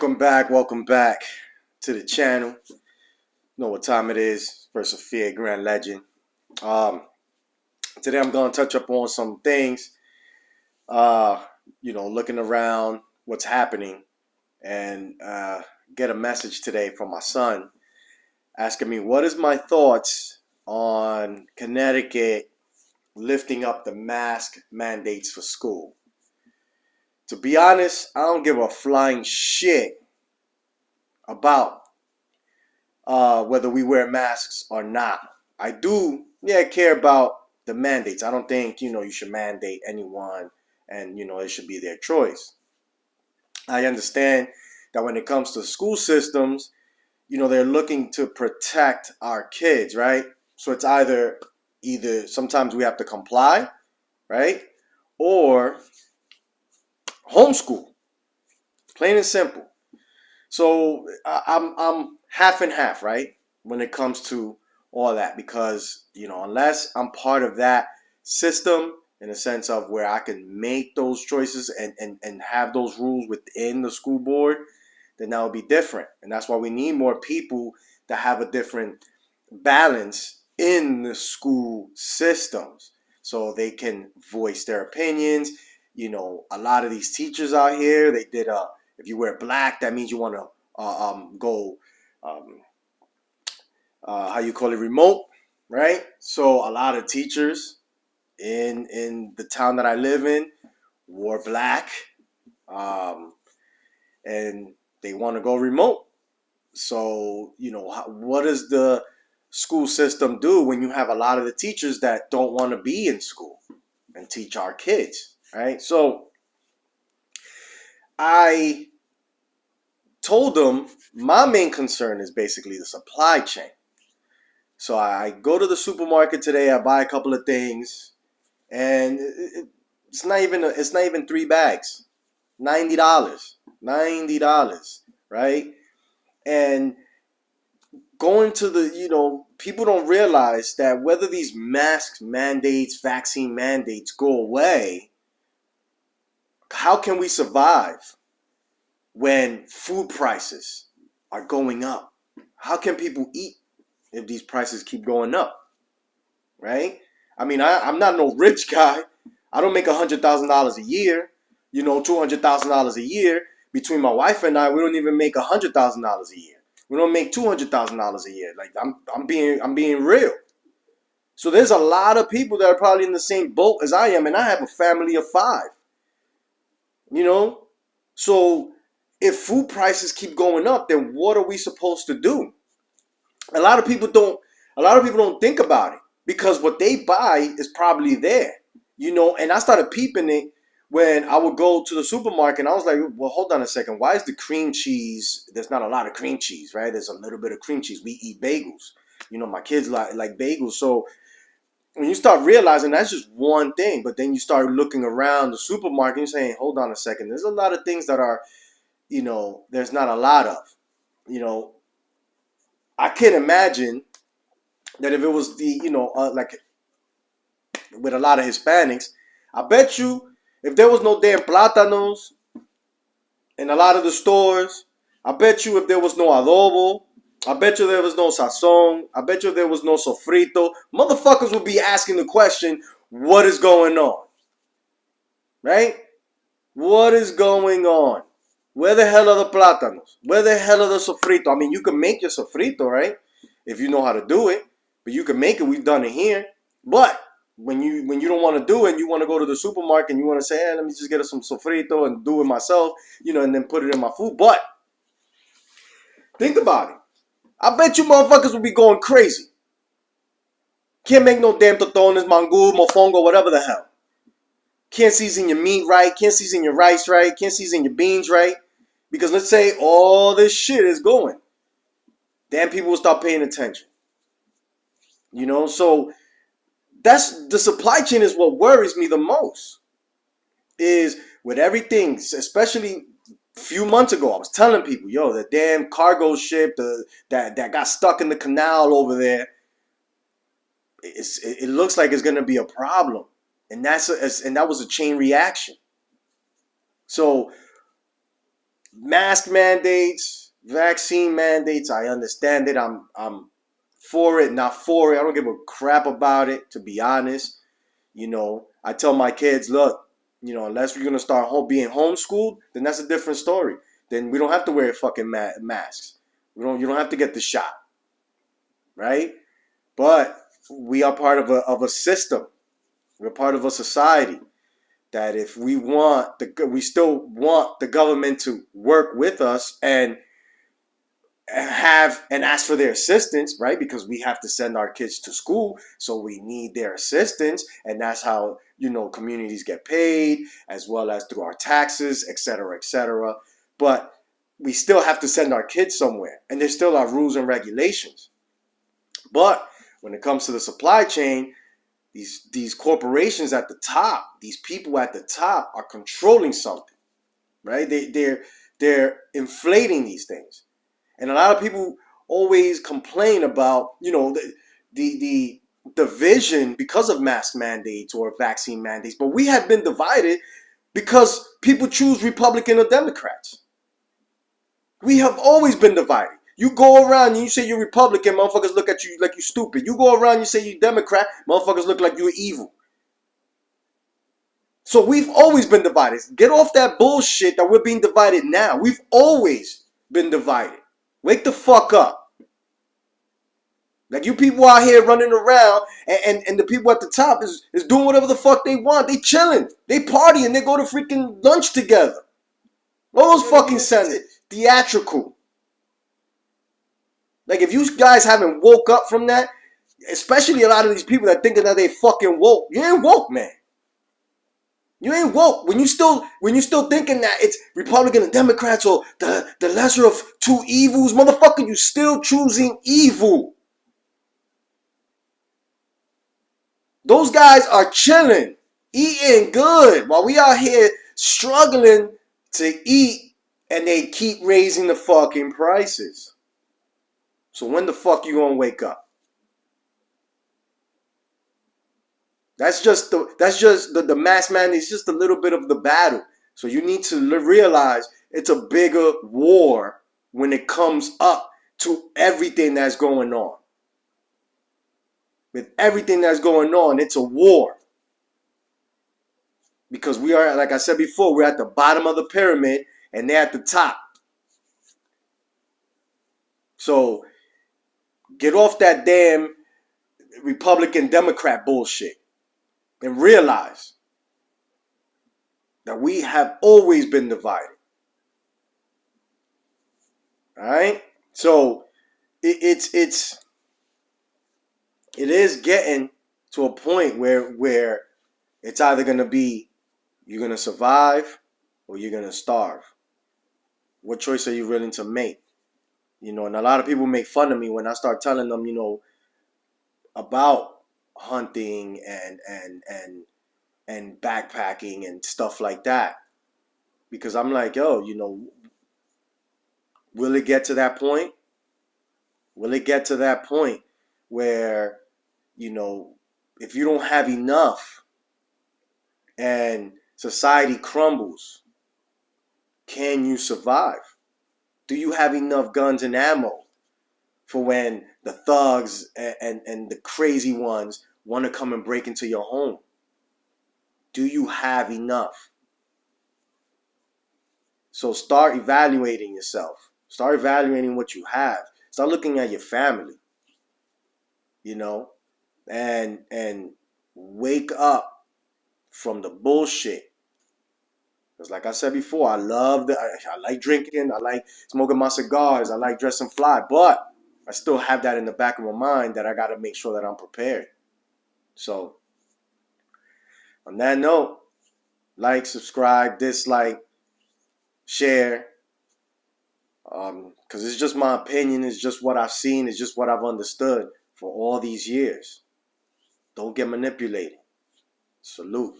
Welcome back to the channel. You know what time it is. First Sophia, Grand Legend. Um, Today I'm going to touch up on some things, looking around what's happening and get a message today from my son asking me what is my thoughts on Connecticut lifting up the mask mandates for school. To be honest, I don't give a flying shit about whether we wear masks or not. I do, care about the mandates. I don't think, you should mandate anyone and, it should be their choice. I understand that when it comes to school systems, they're looking to protect our kids, right? So it's either sometimes we have to comply, right? Or homeschool, plain and simple. So I'm half and half, right? When it comes to all that, because unless I'm part of that system in a sense of where I can make those choices and have those rules within the school board, then that would be different. And that's why we need more people that have a different balance in the school systems so they can voice their opinions. A lot of these teachers out here, they did if you wear black, that means you want to go how you call it, remote, right? So a lot of teachers in the town that I live in wore black, and they want to go remote. So what does the school system do when you have a lot of the teachers that don't want to be in school and teach our kids, right? So I told them my main concern is basically the supply chain. So I go to the supermarket today. I buy a couple of things, and it's not even 3 bags, $90, right? And going to the people don't realize that whether these mask mandates, vaccine mandates go away, how can we survive when food prices are going up? How can people eat if these prices keep going up, right? I mean, I'm not no rich guy. I don't make $100,000 a year, $200,000 a year. Between my wife and I, we don't even make $100,000 a year. We don't make $200,000 a year. Like I'm being real. So there's a lot of people that are probably in the same boat as I am, and I have a family of 5. So if food prices keep going up, then what are we supposed to do? A lot of people don't think about it because what they buy is probably there, and I started peeping it when I would go to the supermarket, and I was like, well, hold on a second. Why is the cream cheese, there's not a lot of cream cheese, right? There's a little bit of cream cheese. We eat bagels. My kids like bagels. So when you start realizing that's just one thing, but then you start looking around the supermarket and saying, hold on a second. There's a lot of things that are, there's not a lot of, I can't imagine that if it was like with a lot of Hispanics, I bet you if there was no damn plátanos in a lot of the stores, I bet you if there was no adobo, I bet you there was no sazon, I bet you there was no sofrito, motherfuckers would be asking the question, what is going on? Right? What is going on? Where the hell are the plátanos? Where the hell are the sofrito? I mean, you can make your sofrito, right? If you know how to do it. But you can make it. We've done it here. But when you don't want to do it, and you want to go to the supermarket and you want to say, hey, let me just get some sofrito and do it myself, and then put it in my food. But think about it. I bet you motherfuckers will be going crazy. Can't make no damn totones, mango, mofongo, whatever the hell. Can't season your meat right. Can't season your rice right. Can't season your beans right. Because let's say all this shit is going. Damn, people will start paying attention. So that's the supply chain is what worries me the most. Is with everything, especially a few months ago, I was telling people, yo, the damn cargo ship that got stuck in the canal over there, it looks like it's gonna be a problem. And that was a chain reaction. So Mask mandates, vaccine mandates, I understand it. I'm for it, not for it. I don't give a crap about it, to be honest. I tell my kids, look, unless we're gonna start being homeschooled, then that's a different story. Then we don't have to wear fucking masks. You don't have to get the shot, right? But we are part of a system. We're part of a society that if we still want the government to work with us and ask for their assistance, right? Because we have to send our kids to school, so we need their assistance, and that's how communities get paid, as well as through our taxes, etc., etc. But we still have to send our kids somewhere, and there still are rules and regulations. But when it comes to the supply chain, these corporations at the top, these people at the top are controlling something, right? They're inflating these things. And a lot of people always complain about, the division because of mask mandates or vaccine mandates. But we have been divided because people choose Republican or Democrats. We have always been divided. You go around and you say you're Republican, motherfuckers look at you like you stupid. You go around and you say you're Democrat, motherfuckers look like you're evil. So we've always been divided. Get off that bullshit that we're being divided now. We've always been divided. Wake the fuck up. Like, you people out here running around and the people at the top is doing whatever the fuck they want. They chilling. They partying. They go to freaking lunch together. All those fucking senators. Theatrical. Like, if you guys haven't woke up from that, especially a lot of these people that thinking that they fucking woke, you ain't woke, man. You ain't woke. When you still thinking that it's Republican and Democrats or the lesser of two evils, motherfucker, you still choosing evil. Those guys are chilling, eating good, while we out here struggling to eat, and they keep raising the fucking prices. So when the fuck you gonna wake up? That's just the mass mandate. It's just a little bit of the battle. So you need to realize it's a bigger war when it comes up to everything that's going on. With everything that's going on, it's a war. Because we are, like I said before, we're at the bottom of the pyramid and they're at the top. So get off that damn Republican Democrat bullshit and realize that we have always been divided. All right? So it is getting to a point where it's either going to be you're going to survive or you're going to starve. What choice are you willing to make? And a lot of people make fun of me when I start telling them, about hunting and backpacking and stuff like that. Because I'm like, yo, will it get to that point? Will it get to that point where, if you don't have enough and society crumbles, can you survive? Do you have enough guns and ammo for when the thugs and the crazy ones want to come and break into your home? Do you have enough? So start evaluating yourself. Start evaluating what you have. Start looking at your family, and wake up from the bullshit. Because like I said before, I like drinking, I like smoking my cigars, I like dressing fly, but I still have that in the back of my mind that I got to make sure that I'm prepared. So on that note, like, subscribe, dislike, share. Because it's just my opinion. It's just what I've seen. It's just what I've understood for all these years. Don't get manipulated. Salute.